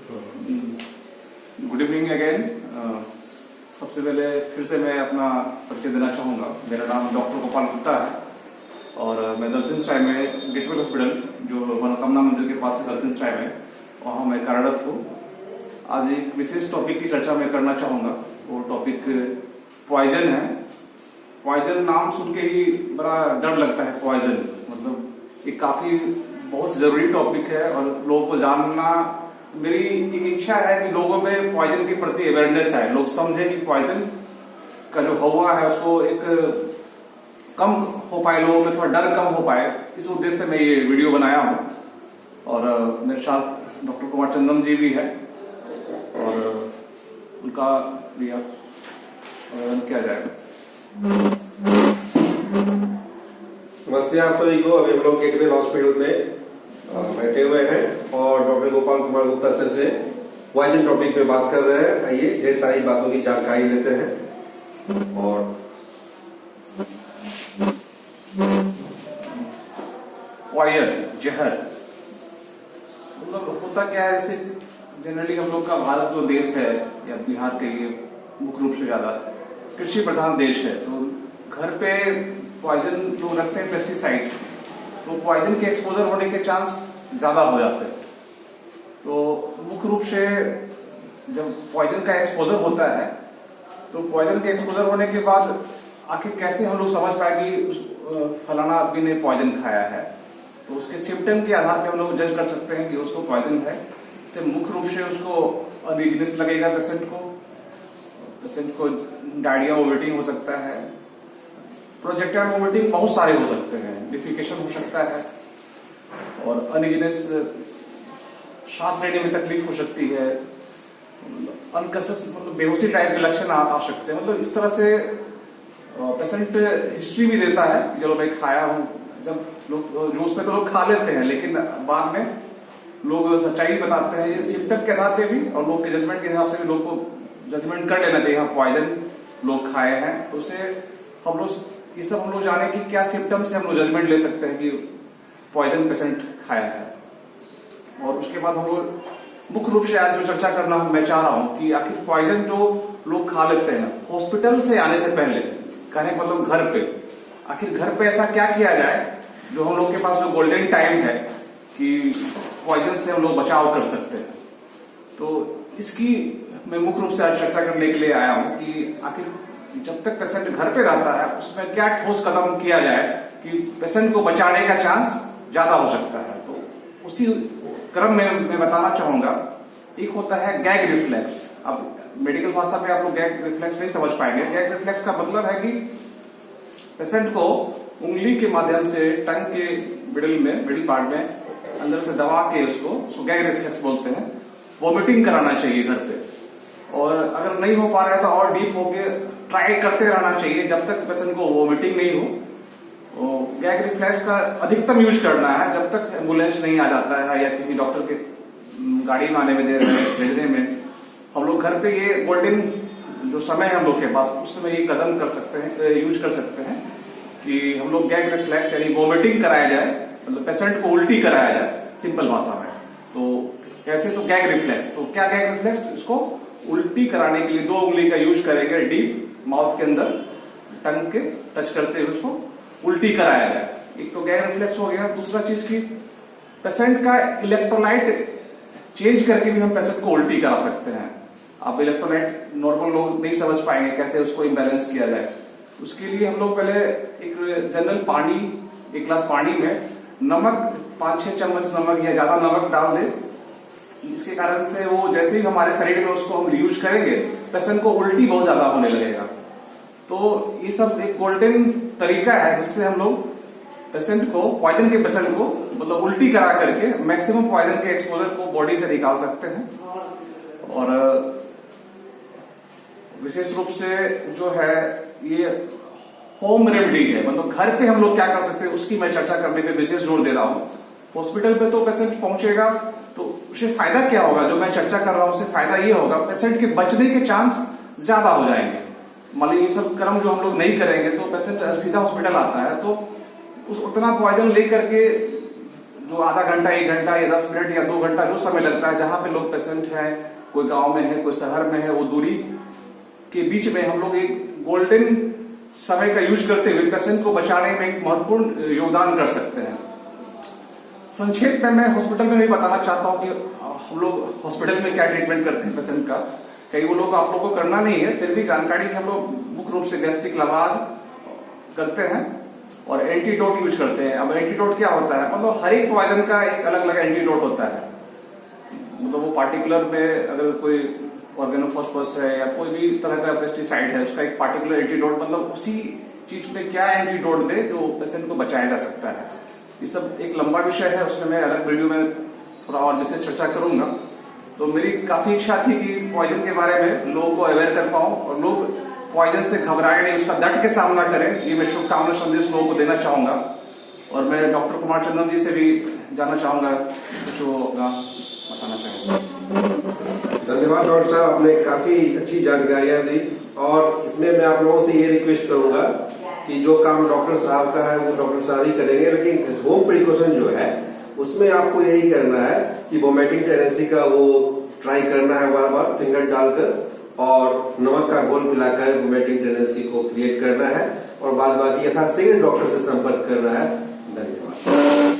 Good evening again. सबसे पहले फिर से मैं अपना परिचय देना चाहूँगा। मेरा नाम डॉक्टर गोपाल गुप्ता है और मैं दलसिंह सराय में गेटवे हॉस्पिटल जो मनोकामना मंदिर के पास दलसिंह सराय में वहाँ मैं कार्यरत हूँ। आज एक विशेष टॉपिक की चर्चा मैं करना चाहूँगा। वो टॉपिक पॉइजन है। पॉइजन नाम सुन के ही बड़ा डर लगता है। पॉइजन मतलब ये काफी बहुत जरूरी टॉपिक है और लोगों को जानना, मेरी एक इच्छा है कि लोगों में पॉइजन के प्रति अवेयरनेस है, लोग समझे कि पॉइजन का जो हवा है उसको एक कम हो पाए, लोगों में थोड़ा डर कम हो पाए, इस उद्देश्य से मैं ये वीडियो बनाया हूँ। और मेरे साथ डॉक्टर कुमार चंद्रम जी भी है और उनका भी किया जाएगा। नमस्ते आप सभी को। अभी हम लोग गेटवे हॉस्पिटल में बैठे हुए हैं और डॉक्टर गोपाल कुमार गुप्ता सर से पॉइजन टॉपिक पे बात कर रहे हैं। आइए ढेर सारी बातों की जानकारी लेते हैं। और पॉइजन जहर मतलब होता क्या है, जैसे जनरली हम लोग का भारत जो देश है या बिहार के लिए मुख्य रूप से ज्यादा कृषि प्रधान देश है, तो घर पे पॉइजन लोग रखते हैं पेस्टिसाइड, तो पॉइजन के एक्सपोजर होने के चांस ज्यादा हो जाते हैं। तो मुख्य रूप से जब पॉइजन का एक्सपोजर होता है तो पॉइजन के एक्सपोजर होने के बाद आखिर कैसे हम लोग समझ पाए कि फलाना आदमी ने पॉइजन खाया है, तो उसके सिम्टम के आधार पर हम लोग जज कर सकते हैं कि उसको पॉइजन है। इससे मुख्य रूप से उसको अनइजीनेस लगेगा, पेशेंट को डायरिया वोमिटिंग हो सकता है, प्रोजेक्टाइल वोमिटिंग बहुत सारे हो सकते हैं, डिफिकेशन हो सकता है और अनइजीनेस, सांस लेने में तकलीफ हो सकती है, अनकॉन्शियस मतलब बेहोशी टाइप के लक्षण आ सकते हैं। मतलब इस तरह से पेशेंट हिस्ट्री भी देता है कि चलो मैं खाया हूँ। जब लोग जोश में तो लोग खा लेते हैं, लेकिन बाद में लोग सच्चाई बताते हैं। ये सिम्टम के आधार पे भी और लोग के जजमेंट के हिसाब से भी लोग को जजमेंट कर लेना चाहिए। हाँ, पॉइजन लोग खाए हैं, तो उसे हम लोग ये सब हम लोग जाने कि क्या सिम्टम से हम लोग जजमेंट ले सकते हैं कि पॉइजन पेशेंट खाया है। और उसके बाद हम लोग मुख्य रूप से आज जो चर्चा करना मैं चाह रहा हूं कि आखिर पॉइजन जो लोग खा लेते हैं हॉस्पिटल से आने से पहले, कहने मतलब घर पे, आखिर घर पे ऐसा क्या किया जाए जो हम लोग के पास जो गोल्डन टाइम है कि पॉइजन से हम लोग बचाव कर सकते हैं। तो इसकी मैं मुख्य रूप से आज चर्चा करने के लिए आया हूं कि आखिर जब तक पेशेंट घर पे रहता है उसमें क्या ठोस कदम किया जाए कि पेशेंट को बचाने का चांस ज्यादा हो सकता है। तो उसी क्रम में मैं बताना चाहूंगा। एक होता है गैग रिफ्लेक्स। अब मेडिकल भाषा में आप लोग गैग रिफ्लेक्स नहीं समझ पाएंगे। गैग रिफ्लेक्स का मतलब है कि पेशेंट को उंगली के माध्यम से टंग के मिडिल पार्ट में अंदर से दबा के उसको गैग रिफ्लेक्स बोलते हैं, वॉमिटिंग कराना चाहिए घर पे। और अगर नहीं हो पा रहा है तो और डीप होके ट्राई करते रहना चाहिए जब तक पेशेंट को वॉमिटिंग नहीं हो। गैग रिफ्लेक्स का अधिकतम यूज करना है जब तक एम्बुलेंस नहीं आ जाता है या किसी डॉक्टर के गाड़ी में आने में भेजने में। हम लोग घर पे ये गोल्डन जो समय है हम लोग के पास, उस समय ये कदम कर सकते हैं, यूज कर सकते हैं कि हम लोग गैग रिफ्लेक्स यानी वॉमिटिंग कराया जाए, मतलब पेशेंट को उल्टी कराया जाए सिंपल भाषा में। तो कैसे? तो गैग रिफ्लेक्स, तो क्या गैग रिफ्लेक्स, इसको उल्टी कराने के लिए 2 उंगली का यूज करेंगे, डीप माउथ के अंदर टंग के टच करते हुए उसको उल्टी कराया जाए। एक तो गैग रिफ्लेक्स हो गया। दूसरा चीज की पेशेंट का इलेक्ट्रोलाइट चेंज करके भी हम पेशेंट को उल्टी करा सकते हैं। आप इलेक्ट्रोलाइट नॉर्मल लोग नहीं समझ पाएंगे कैसे उसको इम्बैलेंस किया जाए। उसके लिए हम लोग पहले एक जनरल पानी, 1 गिलास पानी में नमक 5-6 चम्मच नमक या ज्यादा नमक डाल दे। इसके कारण से वो जैसे ही हमारे शरीर में उसको हम यूज करेंगे पेशेंट को उल्टी बहुत ज्यादा होने लगेगा। तो ये सब एक गोल्डन तरीका है जिससे हम लोग पेशेंट को, पॉइजन के पेशेंट को मतलब उल्टी करा करके मैक्सिमम पॉइजन के एक्सपोजर को बॉडी से निकाल सकते हैं। और विशेष रूप से जो है ये होम रेमेडी है, मतलब घर पे हम लोग क्या कर सकते हैं उसकी मैं चर्चा करने पे विशेष जोर दे रहा हूं। हॉस्पिटल पे तो पेशेंट पहुंचेगा तो उसे फायदा क्या होगा, जो मैं चर्चा कर रहा हूं उससे फायदा ये होगा पेशेंट के बचने के चांस ज्यादा हो जाएंगे। मान लीजिए ये सब कर्म जो हम लोग नहीं करेंगे तो पेशेंट सीधा हॉस्पिटल आता है तो उतना पॉइजन लेकर के जो आधा घंटा, 1 घंटा या 10 मिनट या 2 घंटा जो समय लगता है, जहां पे लोग पेशेंट है, कोई गांव में है, कोई शहर में है, वो दूरी के बीच में हम लोग एक गोल्डन समय का यूज करते हुए पेशेंट को बचाने में एक महत्वपूर्ण योगदान कर सकते हैं। संक्षेप में मैं हॉस्पिटल में नहीं बताना चाहता हूं कि हम लोग हॉस्पिटल में क्या ट्रीटमेंट करते हैं पेशेंट का, कई वो लोग आप लोगों को करना नहीं है, फिर भी जानकारी हम लोग मुख्य रूप से गैस्ट्रिक लवाज करते हैं और एंटीडोट यूज करते हैं। अब एंटीडोट क्या होता है, मतलब हर एक पॉइजन का एक अलग अलग एंटीडोट होता है। मतलब वो पार्टिकुलर में अगर कोई ऑर्गेनोफॉस्फोरस है या कोई भी तरह का पेस्टिसाइड है, उसका एक पार्टिकुलर एंटीडोट, मतलब उसी चीज में क्या एंटीडोट दे जो पेशेंट को बचाया जा सकता है। ये सब एक लंबा विषय है, उसमें मैं अलग वीडियो में थोड़ा और विशेष चर्चा करूंगा। तो मेरी काफी इच्छा थी कि पॉइजन के बारे में लोगों को अवेयर कर पाऊं और लोग पॉइजन से घबराए नहीं, उसका डट के सामना करें, ये मैं शुभकामना संदेश लोगों को देना चाहूंगा। और मैं डॉक्टर कुमार चंदन जी से भी जानना चाहूंगा कुछ वो अपना बताना चाहेंगे। धन्यवाद डॉक्टर साहब, आपने काफी अच्छी जानकारियां दी और इसमें मैं आप लोगों से ये रिक्वेस्ट करूंगा कि जो काम डॉक्टर साहब का है वो डॉक्टर साहब ही करेंगे, लेकिन होम प्रिकॉशन जो है उसमें आपको यही करना है कि वोमिटिंग टेंडेंसी का वो ट्राई करना है, बार बार फिंगर डालकर और नमक का घोल पिलाकर वोमिटिंग टेंडेंसी को क्रिएट करना है और बाद बाकी यथाशीघ्र डॉक्टर से संपर्क करना है। धन्यवाद।